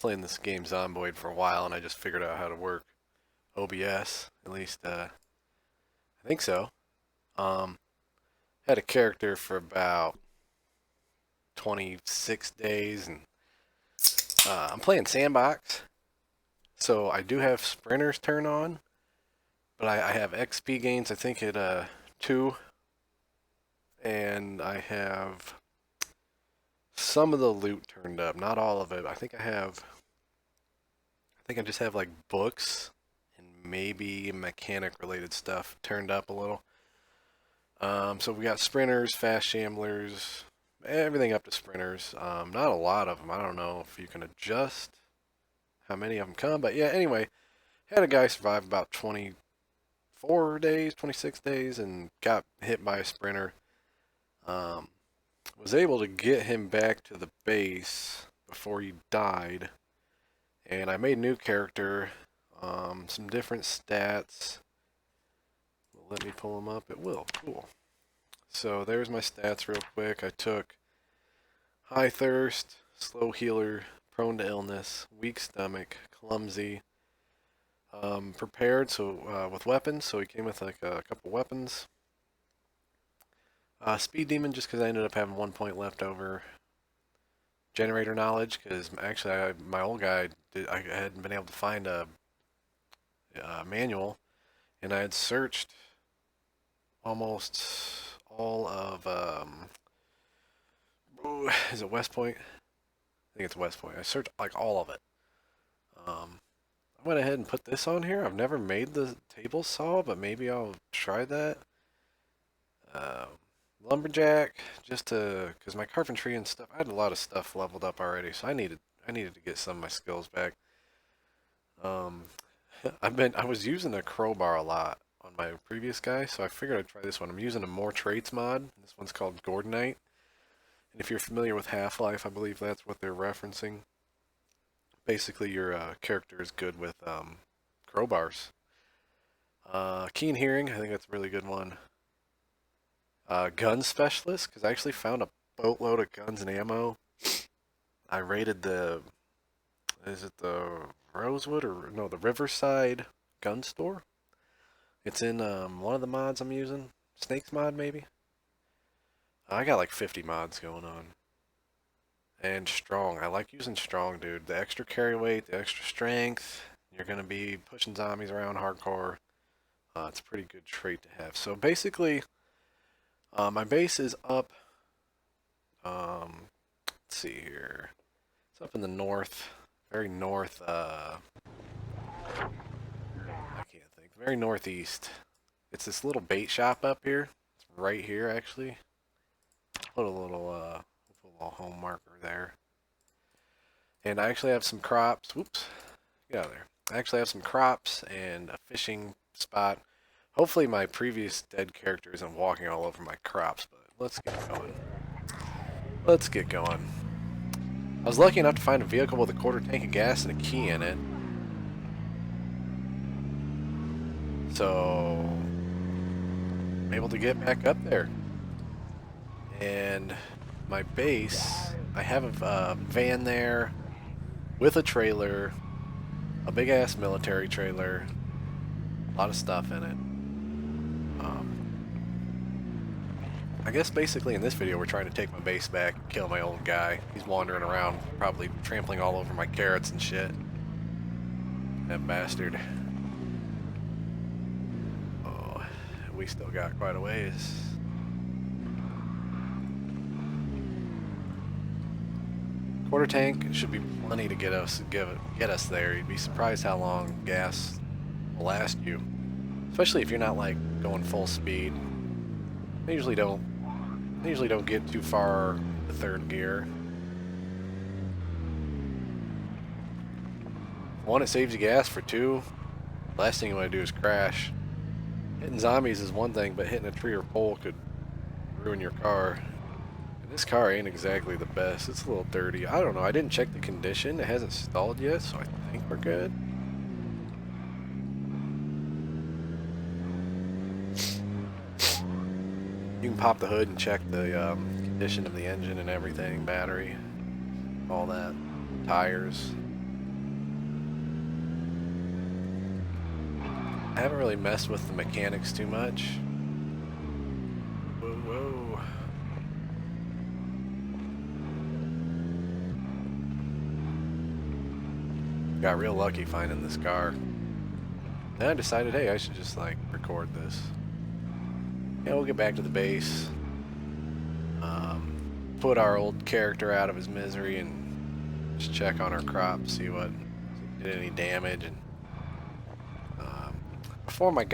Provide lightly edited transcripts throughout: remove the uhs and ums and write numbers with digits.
playing this game Zomboid for a while, and I just figured out how to work OBS. At least, I think so. Um, Had a character for about 26 days, and I'm playing Sandbox, so I do have sprinters turn on, but I have XP gains, I think, at 2, and I have some of the loot turned up, not all of it. I just have like books and maybe mechanic related stuff turned up a little. So we got sprinters, fast shamblers, everything up to sprinters. Not a lot of them. I don't know if you can adjust how many of them come, but yeah, anyway, had a guy survive about 24 days, 26 days, and got hit by a sprinter. Was able to get him back to the base before he died, and I made a new character, some different stats. Let me pull them up. It will. Cool. So there's my stats real quick. I took high thirst, slow healer, prone to illness, weak stomach, clumsy, prepared, so with weapons. So he came with like a couple weapons. Speed demon, just because I ended up having 1 point left over. Generator knowledge, because actually my old guy I hadn't been able to find a manual, and I had searched almost all of is it West Point? I think it's West Point. I searched like all of it. I went ahead and put this on here. I've never made the table saw, but maybe I'll try that. Lumberjack, just to, because my carpentry and stuff, I had a lot of stuff leveled up already, so I needed to get some of my skills back. I was using a crowbar a lot on my previous guy, so I figured I'd try this one. I'm using a more traits mod. This one's called Gordonite. And if you're familiar with Half-Life, I believe that's what they're referencing. Basically, your character is good with crowbars. Keen hearing, I think that's a really good one. Gun specialist, because I actually found a boatload of guns and ammo. I raided is it the Rosewood or no, the Riverside gun store? It's in one of the mods I'm using. Snakes mod, maybe? I got like 50 mods going on. And strong. I like using strong, dude. The extra carry weight, the extra strength. You're going to be pushing zombies around hardcore. It's a pretty good trait to have. So basically, my base is up. Let's see here. It's up in the north. Very north. I can't think. Very northeast. It's this little bait shop up here. It's right here, actually. Put a little home marker there. And I actually have some crops. Whoops. Get out of there. I actually have some crops and a fishing spot. Hopefully my previous dead character isn't walking all over my crops, but let's get going. Let's get going. I was lucky enough to find a vehicle with a quarter tank of gas and a key in it. So I'm able to get back up there. And my base, I have a van there with a trailer, a big ass military trailer, a lot of stuff in it. I guess basically in this video we're trying to take my base back and kill my old guy. He's wandering around, probably trampling all over my carrots and shit. That bastard. Oh, we still got quite a ways. Quarter tank should be plenty to get us there. You'd be surprised how long gas will last you, especially if you're not like going full speed. I usually don't get too far the third gear. One, it saves you gas. For two, last thing you want to do is crash. Hitting zombies is one thing, but hitting a tree or pole could ruin your car. And this car ain't exactly the best. It's a little dirty. I don't know. I didn't check the condition. It hasn't stalled yet, so I think we're good. You can pop the hood and check the condition of the engine and everything, battery, all that, tires. haven't really messed with the mechanics too much. Whoa, whoa. Got real lucky finding this car. Then I decided, hey, I should just like record this. Yeah, we'll get back to the base. Put our old character out of his misery and just check on our crops, see what did any damage. And before my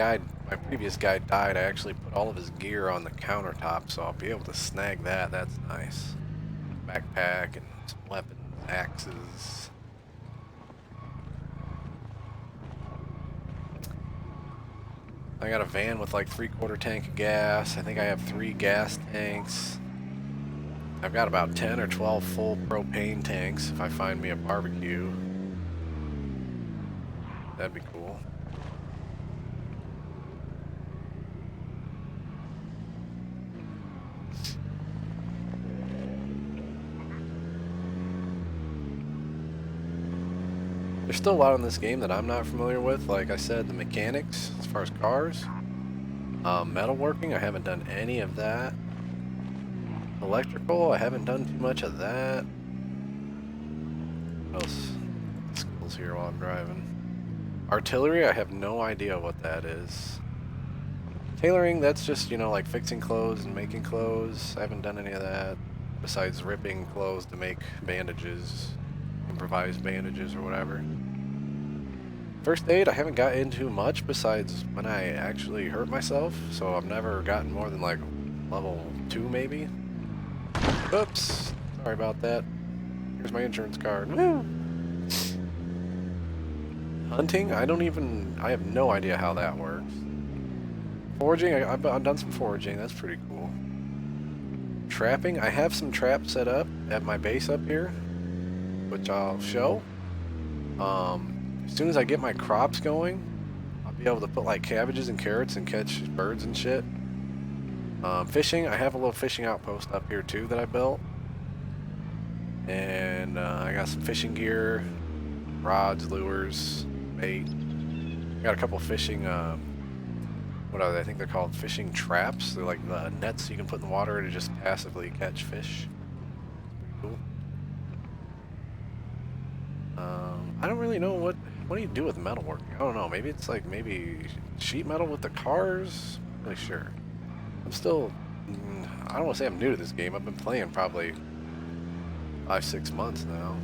previous guide died, I actually put all of his gear on the countertop, so I'll be able to snag that. That's nice. Backpack and some weapons, axes. I got a van with like 3/4 tank of gas. I think I have 3 gas tanks. I've got about 10 or 12 full propane tanks if I find me a barbecue. That'd be cool. There's still a lot in this game that I'm not familiar with. Like I said, the mechanics as far as cars. Metalworking, I haven't done any of that. Electrical, I haven't done too much of that. What else? Skills here while I'm driving. Artillery, I have no idea what that is. Tailoring, that's just, you know, like fixing clothes and making clothes. I haven't done any of that. Besides ripping clothes to make bandages, improvised bandages or whatever. First aid, I haven't got into much besides when I actually hurt myself, so I've never gotten more than like level 2 maybe. Oops, sorry about that. Here's my insurance card. Woo! Hunting, I have no idea how that works. Foraging, I've done some foraging, that's pretty cool. Trapping, I have some traps set up at my base up here, which I'll show. As soon as I get my crops going, I'll be able to put like cabbages and carrots and catch birds and shit. Fishing, I have a little fishing outpost up here too that I built. And I got some fishing gear, rods, lures, bait. I got a couple fishing, what are they? I think they're called fishing traps. They're like the nets you can put in the water to just passively catch fish. Pretty cool. I don't really know what do you do with metalworking? I don't know. Maybe it's like sheet metal with the cars. I'm not really sure. I'm still. I don't want to say I'm new to this game. I've been playing probably 5-6 months now.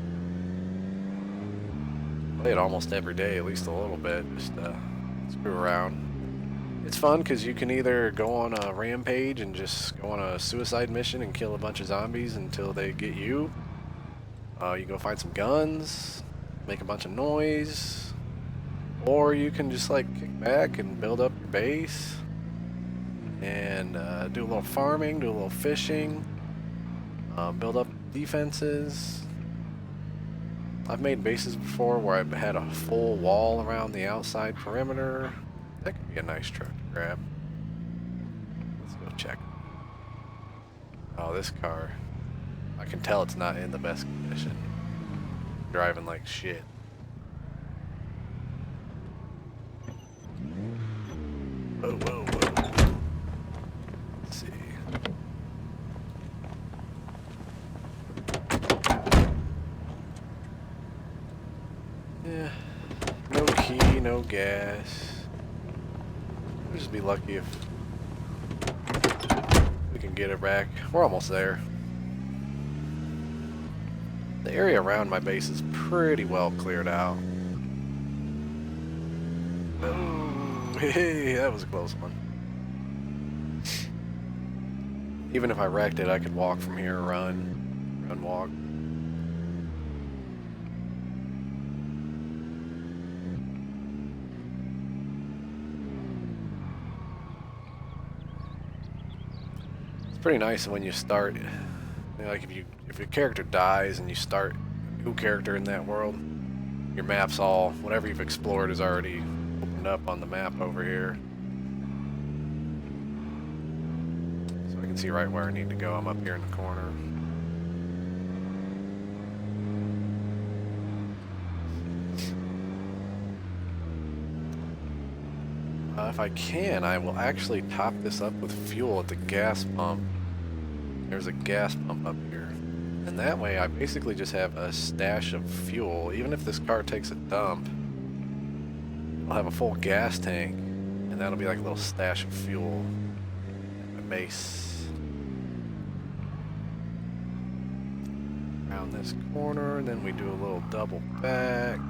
Play it almost every day, at least a little bit, just screw around. It's fun because you can either go on a rampage and just go on a suicide mission and kill a bunch of zombies until they get you. You go find some guns, make a bunch of noise, or you can just like kick back and build up your base and do a little farming, do a little fishing, build up defenses. I've made bases before where I've had a full wall around the outside perimeter. That could be a nice truck to grab. Let's go check. Oh, this car. I can tell it's not in the best condition. Driving like shit. Whoa, whoa, whoa. Let's see. Yeah. No key, no gas. We'll just be lucky if we can get it back. We're almost there. The area around my base is pretty well cleared out. Oh, hey, that was a close one. Even if I wrecked it, I could walk from here, run, walk. It's pretty nice when you start. Like if your character dies and you start a new character in that world, your map's all, whatever you've explored is already opened up on the map over here. So I can see right where I need to go. I'm up here in the corner. if I can, I will actually top this up with fuel at the gas pump. There's a gas pump up here. And that way I basically just have a stash of fuel. Even if this car takes a dump, I'll have a full gas tank. And that'll be like a little stash of fuel at my base. Around this corner, and then we do a little double back.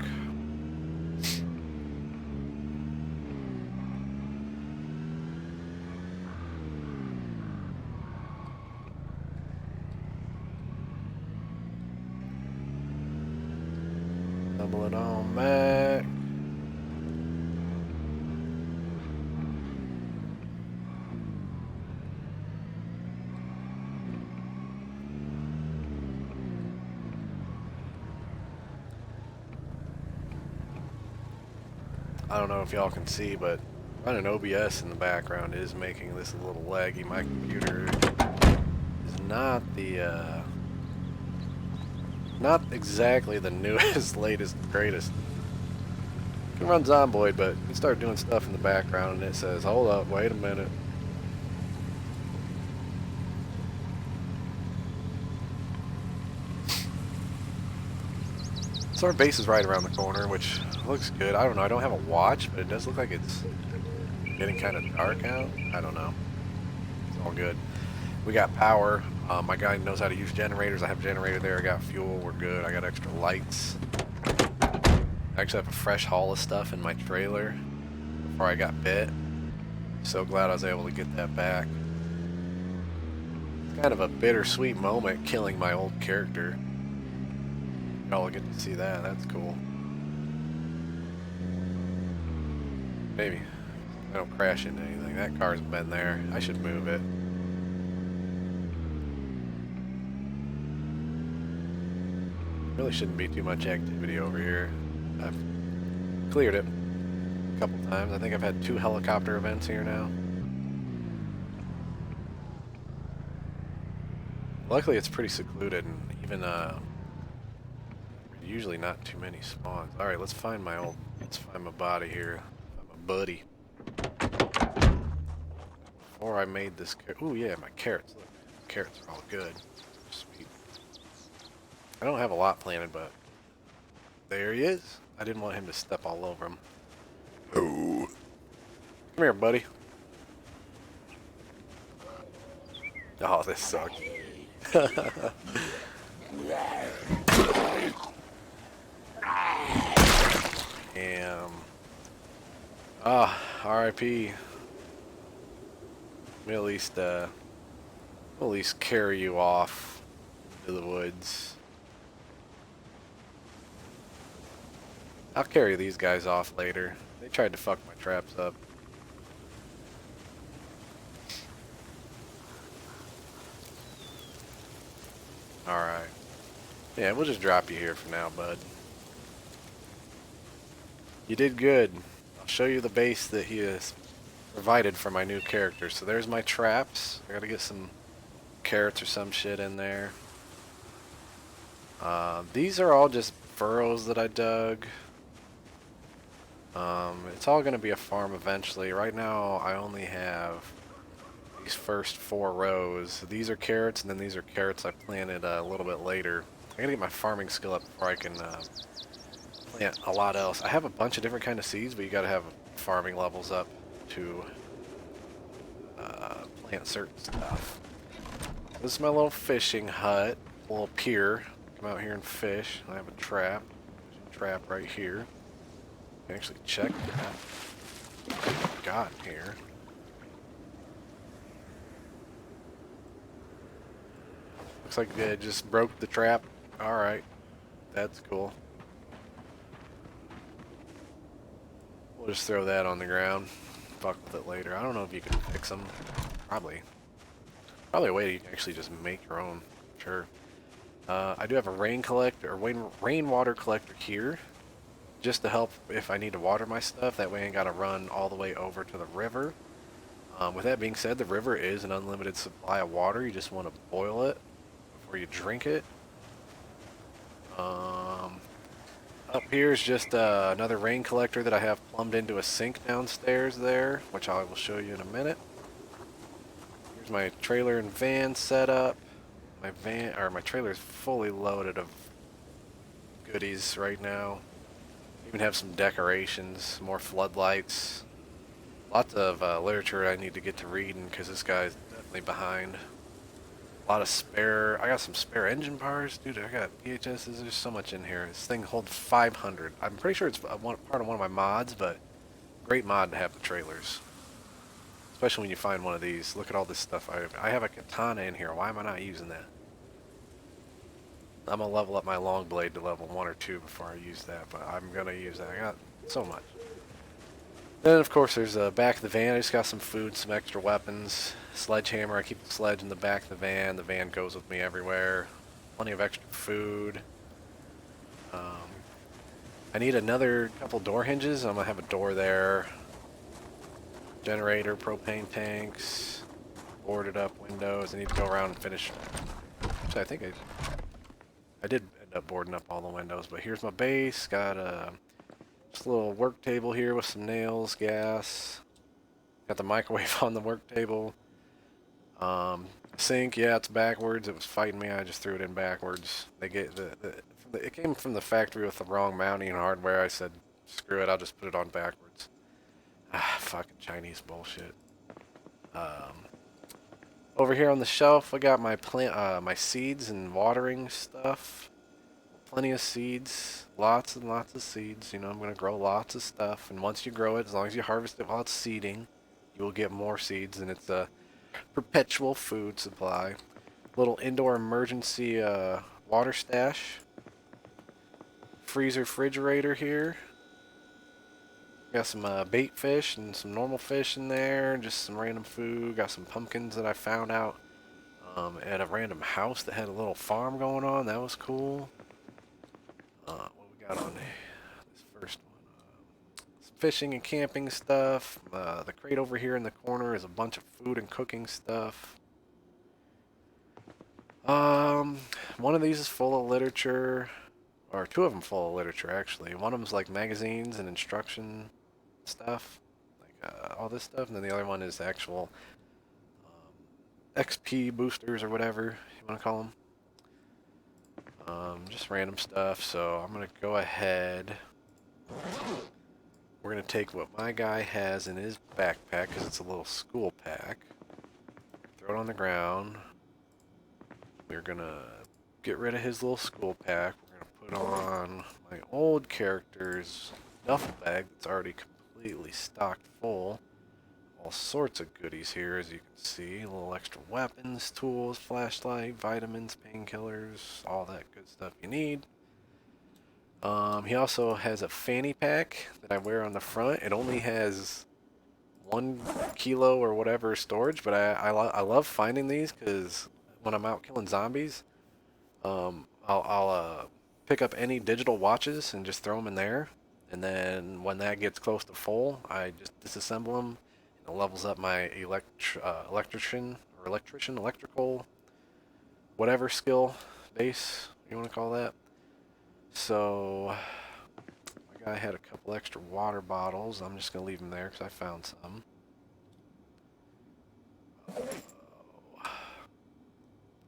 Double it on back. I don't know if y'all can see, but running OBS in the background is making this a little laggy. My computer is not the not exactly the newest, latest, greatest. You can run Zomboid, but you start doing stuff in the background and it says, hold up, wait a minute. So our base is right around the corner, which looks good. I don't know, I don't have a watch, but it does look like it's getting kind of dark out. I don't know. It's all good. We got power. My guy knows how to use generators. I have a generator there. I got fuel. We're good. I got extra lights. I actually have a fresh haul of stuff in my trailer before I got bit. So glad I was able to get that back. It's kind of a bittersweet moment killing my old character. Y'all get to see that. That's cool. Maybe. I don't crash into anything. That car's been there. I should move it. Really shouldn't be too much activity over here. I've cleared it a couple times. I think I've had 2 helicopter events here now. Luckily it's pretty secluded and even usually not too many spawns. Alright, let's find my body here. Find my buddy. Before I made this ooh yeah, my carrots. Look, carrots are all good. Sweet. I don't have a lot planted, but there he is. I didn't want him to step all over him. Oh. Come here, buddy. Oh, this sucks. Damn. Ah, R.I.P. We'll at least carry you off to the woods. I'll carry these guys off later. They tried to fuck my traps up. Alright. Yeah, we'll just drop you here for now, bud. You did good. I'll show you the base that he has provided for my new character. So there's my traps. I gotta get some carrots or some shit in there. These are all just furrows that I dug. It's all gonna be a farm eventually. Right now I only have these first 4 rows. These are carrots and then these are carrots I planted a little bit later. I gotta get my farming skill up before I can plant a lot else. I have a bunch of different kind of seeds, but you gotta have farming levels up to plant certain stuff. This is my little fishing hut, a little pier. Come out here and fish. I have a trap. There's a trap right here. I can actually check that. What I've got here. Looks like they just broke the trap. Alright. That's cool. We'll just throw that on the ground. Fuck with it later. I don't know if you can fix them. Probably. Probably a way to actually just make your own. Sure. I do have a rainwater collector here. Just to help if I need to water my stuff. That way I ain't gotta run all the way over to the river. With that being said, the river is an unlimited supply of water. You just want to boil it before you drink it. Up here is just another rain collector that I have plumbed into a sink downstairs there, which I will show you in a minute. Here's my trailer and van setup. My trailer is fully loaded of goodies right now. Even have some decorations, more floodlights. Lots of literature I need to get to reading because this guy's definitely behind. A lot of spare. I got some spare engine parts, dude. I got VHSs. There's so much in here. This thing holds 500. I'm pretty sure it's part of one of my mods, but great mod to have the trailers. Especially when you find one of these. Look at all this stuff. I have a katana in here. Why am I not using that? I'm gonna level up my long blade to level 1 or 2 before I use that, but I'm gonna use that. I got so much. Then of course there's the back of the van. I just got some food, some extra weapons, sledgehammer. I keep the sledge in the back of the van. The van goes with me everywhere. Plenty of extra food. I need another couple door hinges. I'm gonna have a door there. Generator, propane tanks, boarded up windows. I need to go around and finish. Actually, I think I did end up boarding up all the windows, but here's my base. Got just a little work table here with some nails, gas. Got the microwave on the work table. Sink, yeah, it's backwards. It was fighting me. I just threw it in backwards. It came from the factory with the wrong mounting hardware. I said, screw it. I'll just put it on backwards. Ah, fucking Chinese bullshit. Over here on the shelf, I got my my seeds and watering stuff. Plenty of seeds, lots and lots of seeds. You know, I'm gonna grow lots of stuff, and once you grow it, as long as you harvest it while it's seeding, you will get more seeds, and it's a perpetual food supply. Little indoor emergency water stash. Freezer refrigerator here. Got some bait fish and some normal fish in there, just some random food. Got some pumpkins that I found out at a random house that had a little farm going on. That was cool. What we got on this first one? Some fishing and camping stuff. The crate over here in the corner is a bunch of food and cooking stuff. One of these is full of literature, or two of them full of literature actually. One of them's like magazines and instruction stuff, like all this stuff, and then the other one is actual XP boosters or whatever you want to call them. Just random stuff. So I'm gonna go ahead. We're gonna take what my guy has in his backpack because it's a little school pack. Throw it on the ground. We're gonna get rid of his little school pack. We're gonna put on my old character's duffel bag that's already completely stocked full. All sorts of goodies here, as you can see. A little extra weapons, tools, flashlight, vitamins, painkillers, all that good stuff you need. He also has a fanny pack that I wear on the front. It only has 1 kilo or whatever storage, but I love finding these because when I'm out killing zombies, I'll pick up any digital watches and just throw them in there. And then when that gets close to full, I just disassemble them. It levels up my electrical, whatever skill base you want to call that. So, my guy had a couple extra water bottles. I'm just going to leave them there because I found some.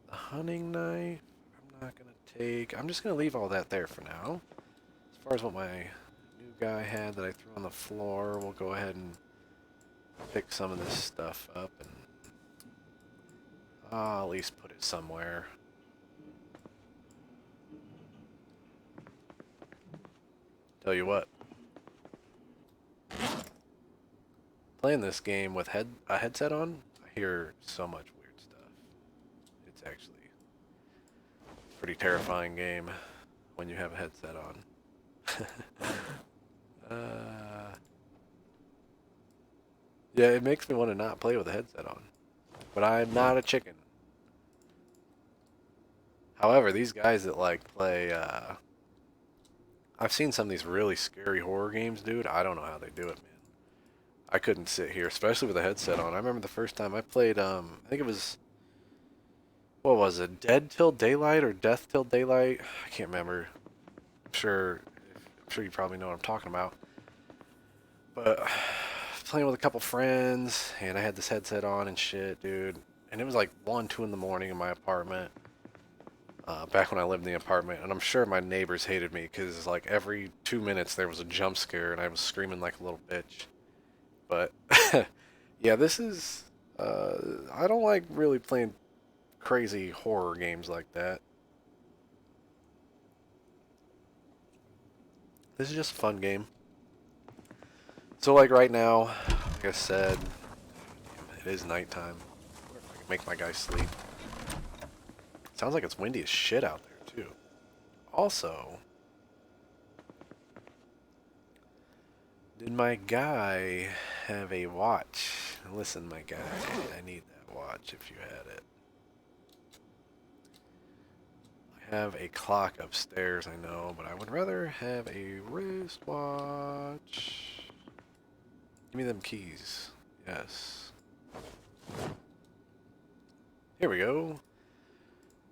The hunting knife, I'm not going to take. I'm just going to leave all that there for now. As far as what my new guy had that I threw on the floor, we'll go ahead and pick some of this stuff up and I'll at least put it somewhere. Tell you what, playing this game with a headset on, I hear so much weird stuff. It's actually a pretty terrifying game when you have a headset on. Yeah, it makes me want to not play with a headset on. But I'm not a chicken. However, these guys that like play, I've seen some of these really scary horror games, dude. I don't know how they do it, man. I couldn't sit here, especially with a headset on. I remember the first time I played, I think it was, what was it, Dead Till Daylight or Death Till Daylight? I can't remember. I'm sure I'm sure you probably know what I'm talking about. But playing with a couple friends, and I had this headset on and shit, dude. And it was like 1, 2 in the morning in my apartment. Back when I lived in the apartment, and I'm sure my neighbors hated me because like every 2 minutes there was a jump scare and I was screaming like a little bitch. But yeah, this is I don't like really playing crazy horror games like that. This is just a fun game. So like right now, like I said, it is nighttime. I wonder if I can make my guy sleep. Sounds like it's windy as shit out there too. Also, did my guy have a watch? Listen, my guy, I need that watch if you had it. I have a clock upstairs, I know, but I would rather have a wristwatch. Give me them keys. Yes. Here we go.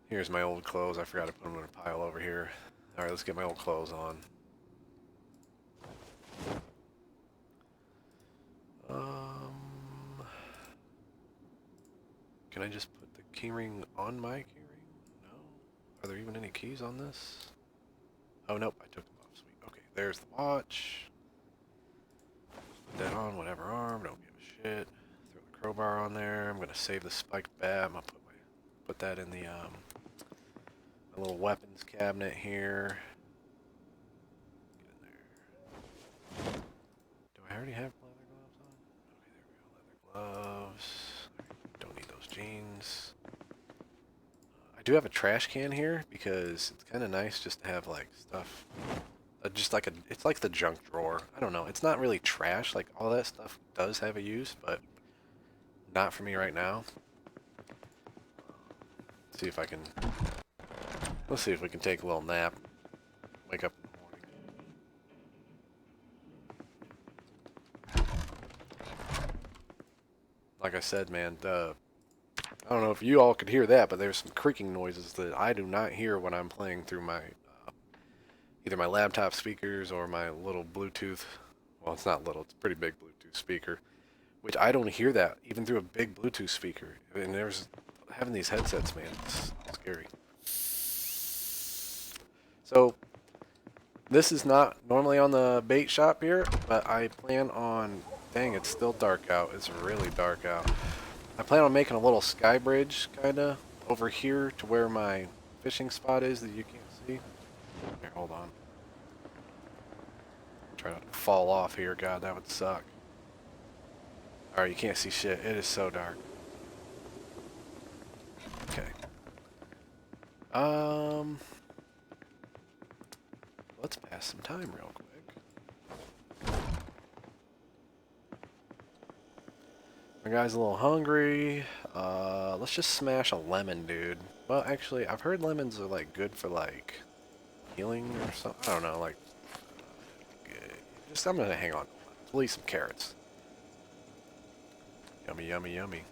Here's my old clothes. I forgot to put them in a pile over here. Alright, let's get my old clothes on. Can I just put the keyring on my keyring? No. Are there even any keys on this? Oh, nope, I took them off. Sweet. Okay, there's the watch. Put that on whatever arm. Don't give a shit. Throw the crowbar on there. I'm gonna save the spiked bat. I'm gonna put that in the my little weapons cabinet here. Get in there. Do I already have leather gloves on? Okay, there we go. Leather gloves. Don't need those jeans. I do have a trash can here because it's kind of nice just to have like stuff. Just like it's like the junk drawer. I don't know. It's not really trash. Like all that stuff does have a use, but not for me right now. See if I can. Let's see if we can take a little nap. Wake up in the morning. Like I said, man, I don't know if you all could hear that, but there's some creaking noises that I do not hear when I'm playing through my either my laptop speakers or my little Bluetooth. Well, it's not little; it's a pretty big Bluetooth speaker, which I don't hear that even through a big Bluetooth speaker. And there's having these headsets, man, it's scary. So this is not normally on the bait shop here, but I plan on. Dang, it's still dark out. It's really dark out. I plan on making a little sky bridge, kinda, over here to where my fishing spot is that you can't see. Here, hold on. Try not to fall off here. God, that would suck. Alright, you can't see shit. It is so dark. Okay. Let's pass some time real quick. My guy's a little hungry. Let's just smash a lemon, dude. Well, actually, I've heard lemons are, like, good for, like, healing or something. I don't know, like, just, I'm gonna hang on. We'll eat some carrots. Yummy, yummy, yummy.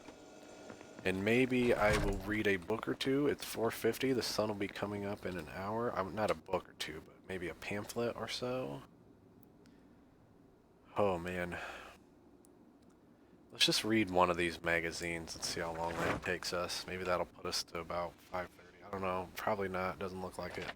And maybe I will read a book or two. It's 4:50. The sun will be coming up in an hour. Not a book or two, but maybe a pamphlet or so. Oh, man. Let's just read one of these magazines and see how long that takes us. Maybe that'll put us to about 5:30. I don't know. Probably not. Doesn't look like it.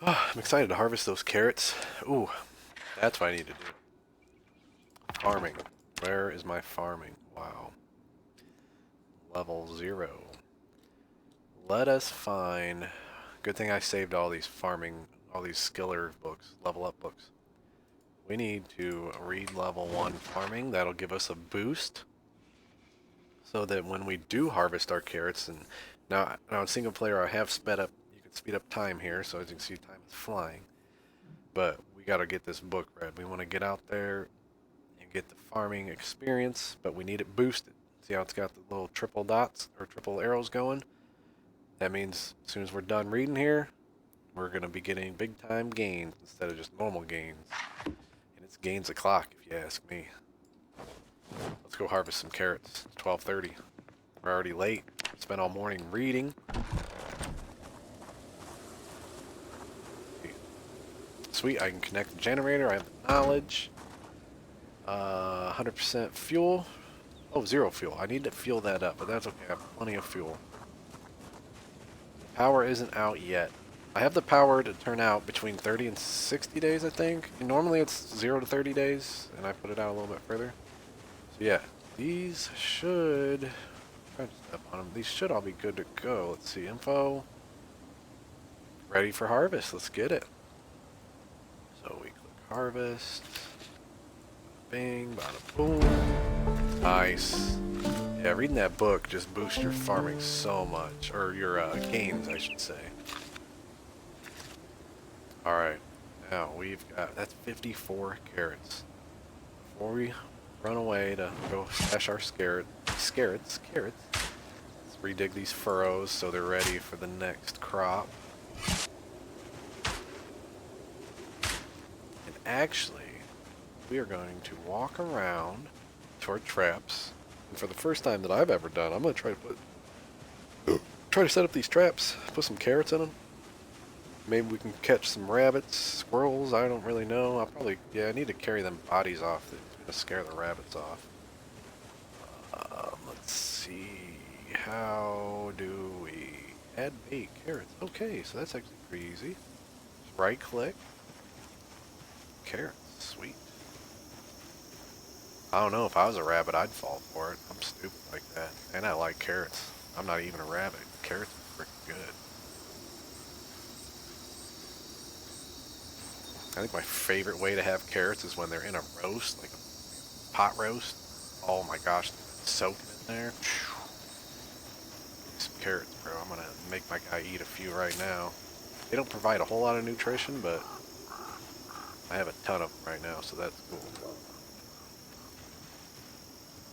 Oh, I'm excited to harvest those carrots. Ooh, that's what I need to do. Farming. Where is my farming? Wow. Level 0. Let us find... Good thing I saved all these farming, all these skiller books, level up books. We need to read level 1 farming. That'll give us a boost. So that when we do harvest our carrots, and now in single player I have sped up, you can speed up time here, so as you can see time is flying. But we gotta get this book read. We want to get out there and get the farming experience, but we need it boosted. See how it's got the little triple dots, or triple arrows going? That means as soon as we're done reading here, we're gonna be getting big time gains instead of just normal gains. And it's gains o'clock if you ask me. Let's go harvest some carrots. It's 12:30. We're already late. Spent all morning reading. Sweet, I can connect the generator. I have the knowledge. 100% fuel. Oh, 0 fuel. I need to fuel that up, but that's okay. I have plenty of fuel. Power isn't out yet. I have the power to turn out between 30 and 60 days, I think. And normally it's 0 to 30 days, and I put it out a little bit further. So yeah, these should... Try to step on them. These should all be good to go. Let's see, info. Ready for harvest. Let's get it. So we click harvest. Bing, bada boom. Nice. Yeah, reading that book just boosts your farming so much. Or your gains, I should say. Alright. Now we've got, that's 54 carrots. Before we run away to go stash our carrots, let's redig these furrows so they're ready for the next crop. And actually, we are going to walk around to our traps. And for the first time that I've ever done, I'm going to try to set up these traps, put some carrots in them. Maybe we can catch some rabbits, squirrels, I don't really know. I'll probably, yeah, I need to carry them bodies off. It's going to scare the rabbits off. Let's see, how do we add bait carrots? Okay, so that's actually pretty easy. Just right click, carrots, sweet. I don't know, if I was a rabbit, I'd fall for it. I'm stupid like that. And I like carrots. I'm not even a rabbit. Carrots are freaking good. I think my favorite way to have carrots is when they're in a roast, like a pot roast. Oh my gosh, soaking in there. Some carrots, bro. I'm gonna make my guy eat a few right now. They don't provide a whole lot of nutrition, but I have a ton of them right now, so that's cool.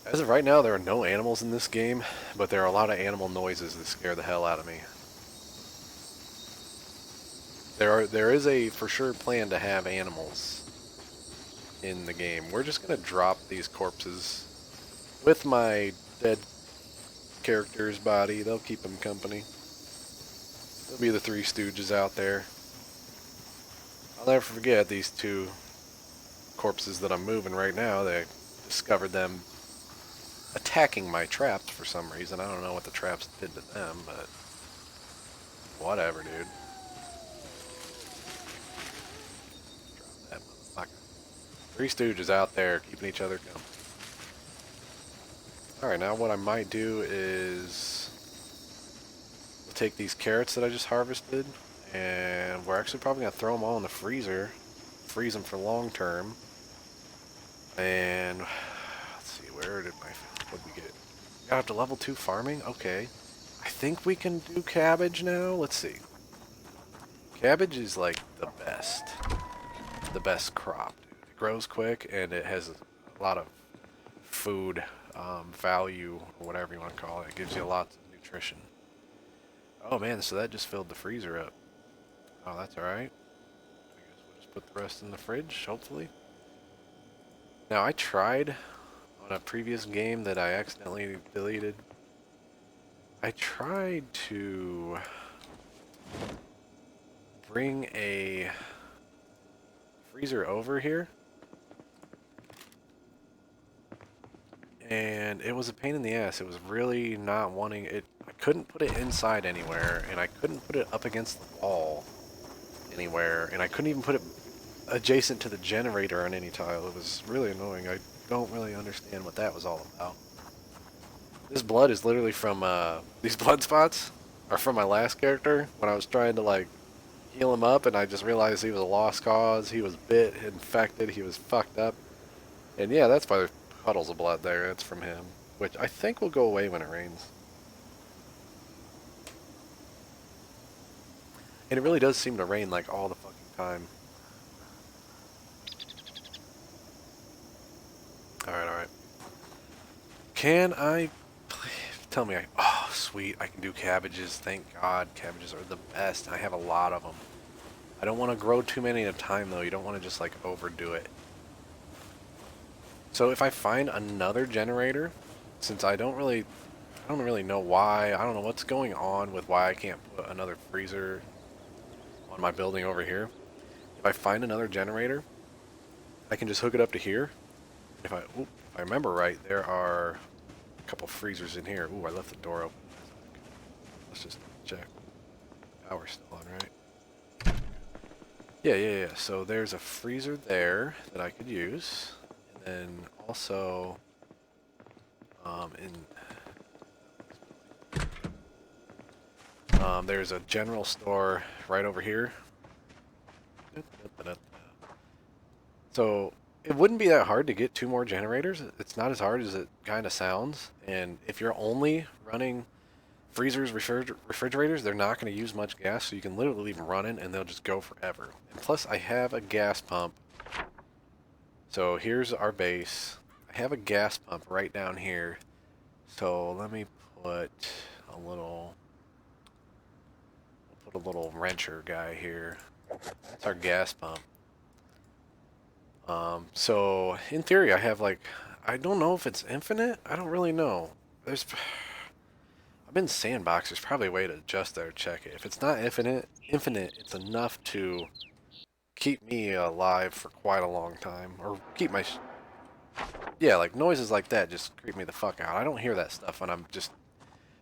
As of right now, there are no animals in this game, but there are a lot of animal noises that scare the hell out of me. There is a for sure plan to have animals in the game. We're just gonna drop these corpses with my dead character's body. They'll keep him company. There'll be the Three Stooges out there. I'll never forget these two corpses that I'm moving right now. They discovered them attacking my traps for some reason. I don't know what the traps did to them, but whatever, dude. Drop that motherfucker. Three Stooges out there keeping each other company. Alright, now what I might do is we'll take these carrots that I just harvested, and we're actually probably going to throw them all in the freezer, freeze them for long term. And let's see, where did what did we get? Got up to level 2 farming? Okay. I think we can do cabbage now. Let's see. Cabbage is like the best crop. It grows quick and it has a lot of food value, or whatever you want to call it. It gives you lots of nutrition. Oh man, so that just filled the freezer up. Oh, that's alright. I guess we'll just put the rest in the fridge, hopefully. Now, I tried on a previous game that I accidentally deleted. I tried to bring a freezer over here, and it was a pain in the ass. It was really not wanting it. I couldn't put it inside anywhere, and I couldn't put it up against the wall anywhere, and I couldn't even put it adjacent to the generator on any tile. It was really annoying. I don't really understand what that was all about. This blood is literally from, these blood spots are from my last character when I was trying to, like, heal him up, and I just realized he was a lost cause. He was bit, infected, he was fucked up. And yeah, that's why there's puddles of blood there. That's from him, which I think will go away when it rains. And it really does seem to rain, like, all the fucking time. Alright. Can I... Tell me oh, sweet, I can do cabbages. Thank God, cabbages are the best. I have a lot of them. I don't want to grow too many at a time, though. You don't want to just, like, overdo it. So if I find another generator, since I don't really know why, I don't know what's going on with why I can't put another freezer on my building over here. If I find another generator, I can just hook it up to here. If I remember right, there are a couple freezers in here. Ooh, I left the door open. Let's just check. Power's still on, right? Yeah. So there's a freezer there that I could use. And then also, there's a general store right over here. So it wouldn't be that hard to get 2 more generators. It's not as hard as it kind of sounds. And if you're only running freezers, refrigerators, they're not going to use much gas, so you can literally leave them running and they'll just go forever. And plus, I have a gas pump. So here's our base. I have a gas pump right down here. So let me put a little wrencher guy here. That's our gas pump. So in theory, I have like, I don't know if it's infinite. I don't really know. I've been sandbox. There's probably a way to adjust there, check it. If it's not infinite, it's enough to keep me alive for quite a long time, or keep my, yeah, like noises like that just creep me the fuck out. I don't hear that stuff when I'm just,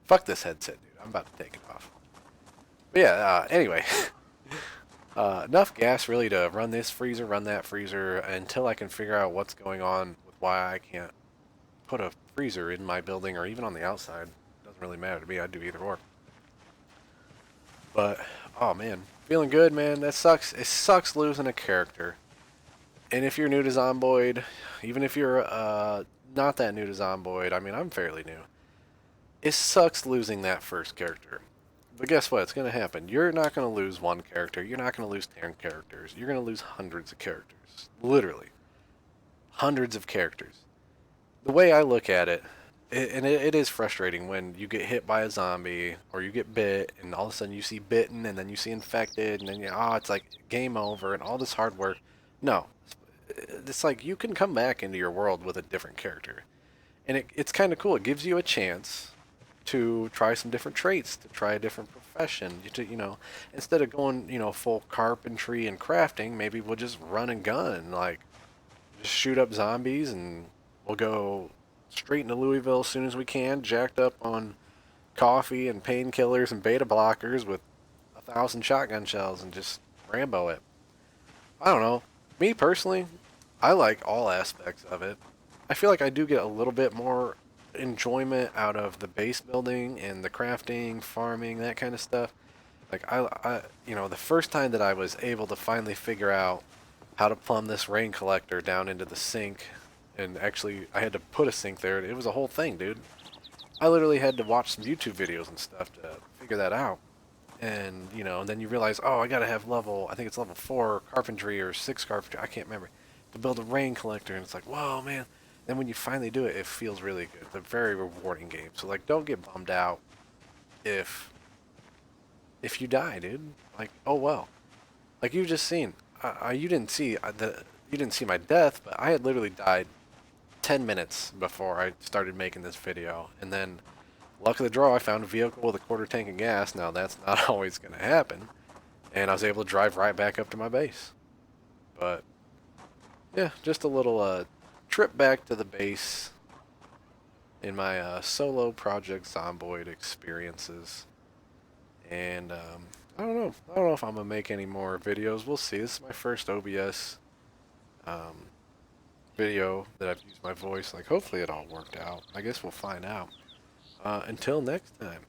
fuck this headset, dude. I'm about to take it off. But yeah, anyway. Enough gas really to run this freezer, run that freezer, until I can figure out what's going on with why I can't put a freezer in my building or even on the outside. Doesn't really matter to me. I'd do either or. But, oh man, feeling good, man. That sucks. It sucks losing a character. And if you're new to Zomboid, even if you're not that new to Zomboid, I mean, I'm fairly new. It sucks losing that first character. But guess what? It's going to happen. You're not going to lose 1 character. You're not going to lose 10 characters. You're going to lose hundreds of characters. Literally. Hundreds of characters. The way I look at it, it is frustrating when you get hit by a zombie or you get bit and all of a sudden you see bitten and then you see infected and then it's like game over and all this hard work. No. It's like you can come back into your world with a different character. And it's kind of cool. It gives you a chance to try some different traits, to try a different profession. Instead of going, full carpentry and crafting, maybe we'll just run and gun, like just shoot up zombies, and we'll go straight into Louisville as soon as we can, jacked up on coffee and painkillers and beta blockers with 1,000 shotgun shells and just Rambo it. I don't know. Me personally, I like all aspects of it. I feel like I do get a little bit more enjoyment out of the base building and the crafting, farming, that kind of stuff. Like the first time that I was able to finally figure out how to plumb this rain collector down into the sink, and actually I had to put a sink there. It was a whole thing, dude. I literally had to watch some YouTube videos and stuff to figure that out. And and then you realize, oh, I gotta have I think it's level 4 carpentry or 6 carpentry, I can't remember, to build a rain collector. And it's like, whoa, man. Then when you finally do it, it feels really good. It's a very rewarding game. So like, don't get bummed out if you die, dude. Like, oh well. Like you just seen, you didn't see my death, but I had literally died 10 minutes before I started making this video, and then luck of the draw, I found a vehicle with a quarter tank of gas. Now that's not always going to happen, and I was able to drive right back up to my base. But yeah, just a little trip back to the base in my solo Project Zomboid experiences. And I don't know. I don't know if I'm gonna make any more videos. We'll see. This is my first OBS video that I've used my voice. Like, hopefully it all worked out. I guess we'll find out. Until next time.